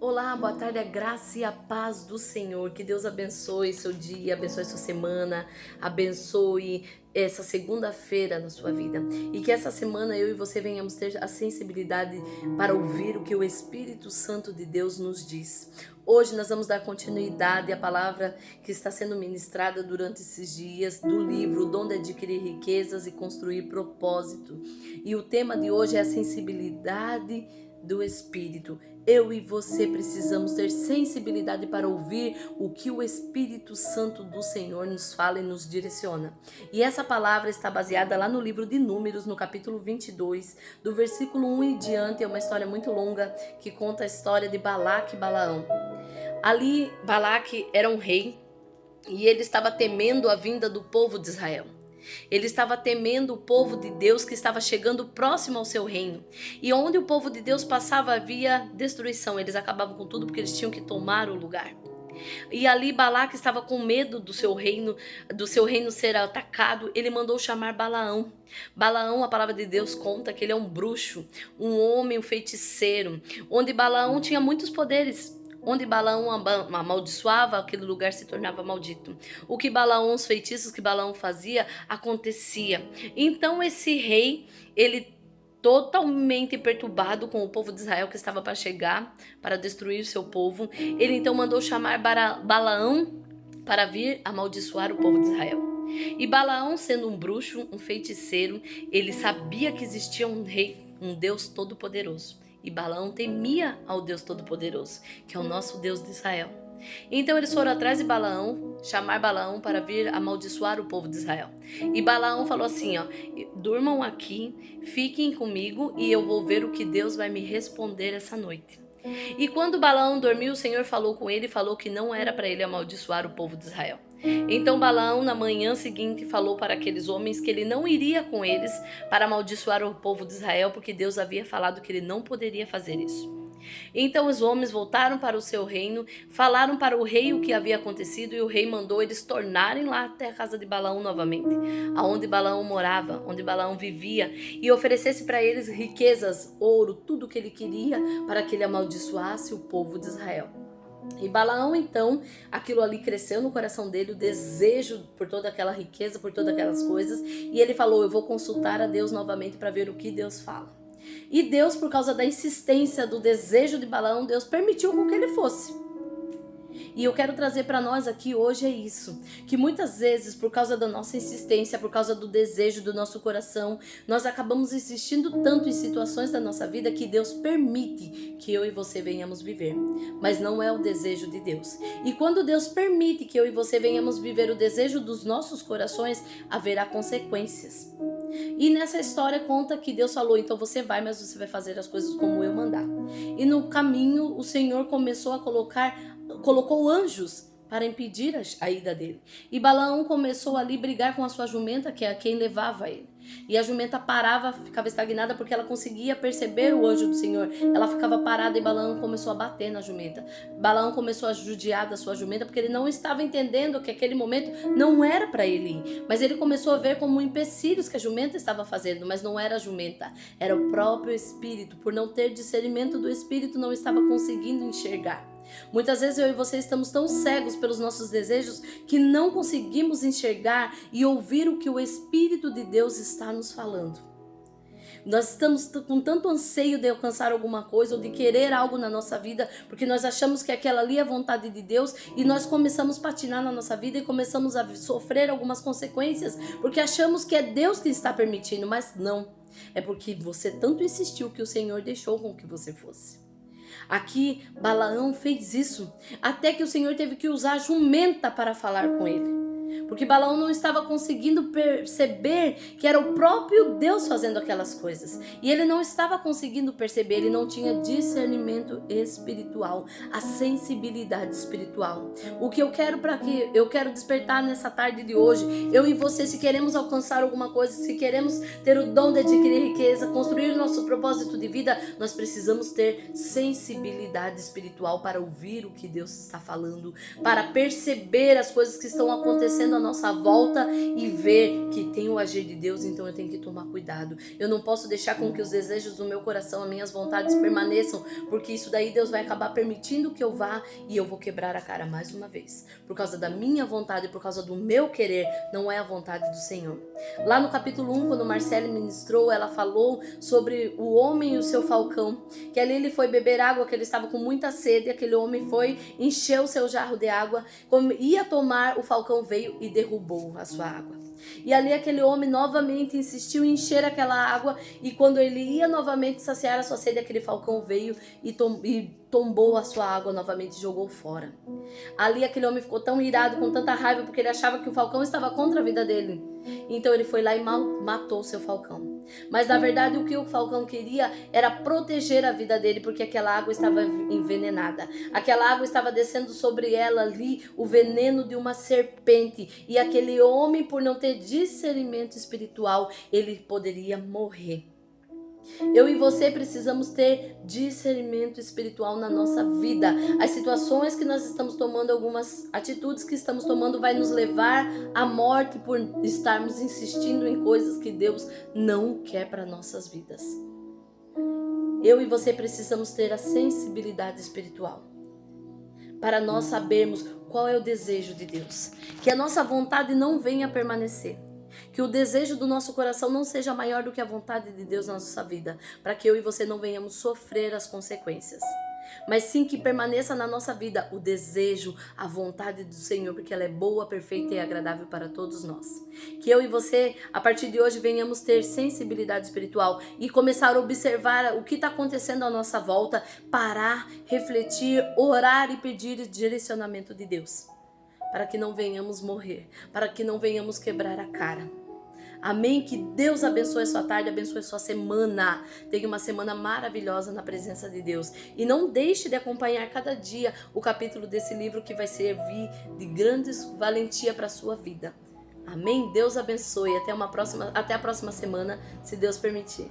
Olá, boa tarde, a graça e a paz do Senhor. Que Deus abençoe seu dia, abençoe sua semana, abençoe essa segunda-feira na sua vida. E que essa semana eu e você venhamos ter a sensibilidade para ouvir o que o Espírito Santo de Deus nos diz. Hoje nós vamos dar continuidade à palavra que está sendo ministrada durante esses dias do livro O Dom de Adquirir Riquezas e Construir Propósito. E o tema de hoje é a sensibilidade do Espírito. Eu e você precisamos ter sensibilidade para ouvir o que o Espírito Santo do Senhor nos fala e nos direciona. E essa palavra está baseada lá no livro de Números, no capítulo 22, do versículo 1 em diante. É uma história muito longa que conta a história de Balaque e Balaão. Ali, Balaque era um rei e ele estava temendo a vinda do povo de Israel. Ele estava temendo o povo de Deus que estava chegando próximo ao seu reino. E onde o povo de Deus passava havia destruição. Eles acabavam com tudo porque eles tinham que tomar o lugar. E ali Balaque estava com medo do seu reino ser atacado. Ele mandou chamar Balaão. Balaão, a palavra de Deus conta que ele é um bruxo, um homem, um feiticeiro, onde Balaão tinha muitos poderes. Onde Balaão amaldiçoava, aquele lugar se tornava maldito. O que Balaão, os feitiços que Balaão fazia, acontecia. Então esse rei, ele totalmente perturbado com o povo de Israel que estava para chegar, para destruir seu povo, ele então mandou chamar Balaão para vir amaldiçoar o povo de Israel. E Balaão, sendo um bruxo, um feiticeiro, ele sabia que existia um rei, um Deus todo-poderoso. E Balaão temia ao Deus Todo-Poderoso, que é o nosso Deus de Israel. Então eles foram atrás de Balaão, chamar Balaão para vir amaldiçoar o povo de Israel. E Balaão falou assim, durmam aqui, fiquem comigo e eu vou ver o que Deus vai me responder essa noite. E quando Balaão dormiu, o Senhor falou com ele e falou que não era para ele amaldiçoar o povo de Israel. Então Balaão, na manhã seguinte, falou para aqueles homens que ele não iria com eles para amaldiçoar o povo de Israel, porque Deus havia falado que ele não poderia fazer isso. Então os homens voltaram para o seu reino, falaram para o rei o que havia acontecido, e o rei mandou eles tornarem lá até a casa de Balaão novamente, aonde Balaão morava, onde Balaão vivia, e oferecesse para eles riquezas, ouro, tudo o que ele queria, para que ele amaldiçoasse o povo de Israel. E Balaão, então, aquilo ali cresceu no coração dele, o desejo por toda aquela riqueza, por todas aquelas coisas, e ele falou, eu vou consultar a Deus novamente para ver o que Deus fala. E Deus, por causa da insistência, do desejo de Balaão, Deus permitiu com que ele fosse. E eu quero trazer para nós aqui hoje é isso, que muitas vezes, por causa da nossa insistência, por causa do desejo do nosso coração, nós acabamos insistindo tanto em situações da nossa vida que Deus permite que eu e você venhamos viver, mas não é o desejo de Deus. E quando Deus permite que eu e você venhamos viver o desejo dos nossos corações, haverá consequências. E nessa história conta que Deus falou, então você vai, mas você vai fazer as coisas como eu mandar. E no caminho o Senhor começou a colocou anjos para impedir a ida dele. E Balaão começou ali a brigar com a sua jumenta, que é quem levava ele. E a jumenta parava, ficava estagnada porque ela conseguia perceber o anjo do Senhor. Ela ficava parada e Balaão começou a bater na jumenta. Balaão começou a judiar da sua jumenta porque ele não estava entendendo que aquele momento não era para ele ir. Mas ele começou a ver como empecilhos que a jumenta estava fazendo, mas não era a jumenta, era o próprio espírito. Por não ter discernimento do espírito, não estava conseguindo enxergar. Muitas vezes eu e você estamos tão cegos pelos nossos desejos que não conseguimos enxergar e ouvir o que o Espírito de Deus está nos falando. Nós estamos com tanto anseio de alcançar alguma coisa ou de querer algo na nossa vida, porque nós achamos que aquela ali é a vontade de Deus e nós começamos a patinar na nossa vida e começamos a sofrer algumas consequências, porque achamos que é Deus que está permitindo, mas não. É porque você tanto insistiu que o Senhor deixou com que você fosse. Aqui Balaão fez isso, até que o Senhor teve que usar a jumenta para falar com ele. Porque Balaão não estava conseguindo perceber que era o próprio Deus fazendo aquelas coisas. E ele não estava conseguindo perceber, ele não tinha discernimento espiritual, a sensibilidade espiritual. O que eu quero despertar nessa tarde de hoje, eu e você, se queremos alcançar alguma coisa, se queremos ter o dom de adquirir riqueza, construir o nosso propósito de vida, nós precisamos ter sensibilidade espiritual para ouvir o que Deus está falando, para perceber as coisas que estão acontecendo à nossa volta e ver que tem o agir de Deus, então eu tenho que tomar cuidado. Eu não posso deixar com que os desejos do meu coração, as minhas vontades permaneçam, porque isso daí Deus vai acabar permitindo que eu vá e eu vou quebrar a cara mais uma vez. Por causa da minha vontade, por causa do meu querer, não é a vontade do Senhor. Lá no capítulo 1, quando Marcele ministrou, ela falou sobre o homem e o seu falcão, que ali ele foi beber água, que ele estava com muita sede, aquele homem foi, encheu o seu jarro de água, como ia tomar, o falcão veio e derrubou a sua água. E ali aquele homem novamente insistiu em encher aquela água, e quando ele ia novamente saciar a sua sede, aquele falcão veio e tombou a sua água novamente e jogou fora. Ali aquele homem ficou tão irado, com tanta raiva, porque ele achava que o falcão estava contra a vida dele. Então ele foi lá e matou o seu falcão. Mas na verdade o que o falcão queria era proteger a vida dele, porque aquela água estava envenenada. Aquela água estava descendo sobre ela ali o veneno de uma serpente. E aquele homem, por não ter discernimento espiritual, ele poderia morrer. Eu e você precisamos ter discernimento espiritual na nossa vida. As situações que nós estamos tomando, algumas atitudes que estamos tomando, vai nos levar à morte por estarmos insistindo em coisas que Deus não quer para nossas vidas. Eu e você precisamos ter a sensibilidade espiritual para nós sabermos qual é o desejo de Deus. Que a nossa vontade não venha a permanecer. Que o desejo do nosso coração não seja maior do que a vontade de Deus na nossa vida, para que eu e você não venhamos sofrer as consequências. Mas sim que permaneça na nossa vida o desejo, a vontade do Senhor, porque ela é boa, perfeita e agradável para todos nós. Que eu e você, a partir de hoje, venhamos ter sensibilidade espiritual e começar a observar o que está acontecendo à nossa volta, parar, refletir, orar e pedir direcionamento de Deus. Para que não venhamos morrer, para que não venhamos quebrar a cara. Amém? Que Deus abençoe a sua tarde, abençoe a sua semana. Tenha uma semana maravilhosa na presença de Deus. E não deixe de acompanhar cada dia o capítulo desse livro que vai servir de grande valentia para a sua vida. Amém? Deus abençoe. Até a próxima semana, se Deus permitir.